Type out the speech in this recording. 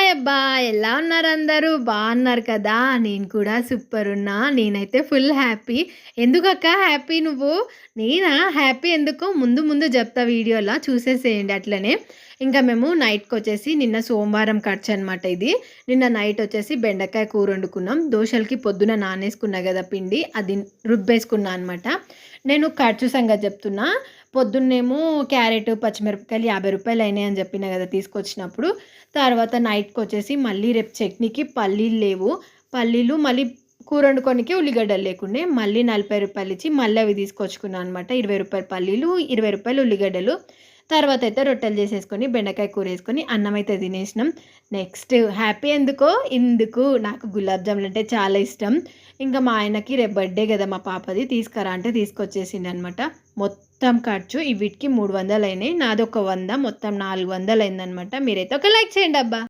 Hi అబ్బా! ఎలా ఉన్నారు అందరూ? బాగున్నారు కదా! నేను కూడా సూపర్ ఉన్నా. నేనైతే ఫుల్ హ్యాపీ. ఎందుకక్క హ్యాపీ నువ్వు? నేనా హ్యాపీ ఎందుకో ముందు ముందు చెప్తా వీడియోలో చూసేసేయండి అట్లనే. ఇంకా మేము నైట్‌కొచ్చేసి నిన్న సోమవారం ఖర్చనమాట ఇది. నిన్న నైట్ వచ్చేసి బెండకాయ కూర వండుకున్నాం. దోసలకి పొద్దున నానేసుకున్నా కదా పిండి అది రుబ్బేసుకున్నా అనమాట. నేను ఖర్చు సంగతి చెప్తున్నా. పొద్దున్నేమో క్యారెట్, పచ్చిమిరపకాయలు రూ. 50 అయినాయని చెప్పినా కదా తీసుకొచ్చినప్పుడు. తర్వాత నైట్‌కొచ్చేసి మళ్ళీ రేపు చట్నీకి పల్లీలు లేవు. పల్లీలు మళ్ళీ కూర వండుకోనికి ఉల్లిగడ్డలు లేకుండే. మళ్ళీ రూ. 40 ఇచ్చి మళ్ళీ అవి తీసుకొచ్చుకున్నా అనమాట. రూ. 20 పల్లీలు, రూ. 20 ఉల్లిగడ్డలు. తర్వాత అయితే రొట్టెలు చేసేసుకొని బెండకాయ కూర వేసుకొని అన్నం అయితే తినేసినాం. నెక్స్ట్ హ్యాపీ ఎందుకో ఇందుకు నాకు గులాబ్ జాములు అంటే చాలా ఇష్టం. ఇంకా మా ఆయనకి రేపు బర్త్డే కదా మా పాపది తీసుకురా అంటే తీసుకొచ్చేసిండనమాట. మొత్తం ఖర్చు వీటికి 300 అయినాయి. నాదొక 100 మొత్తం 400 అయిందనమాట. మీరైతే ఒక లైక్ చేయండి అబ్బా.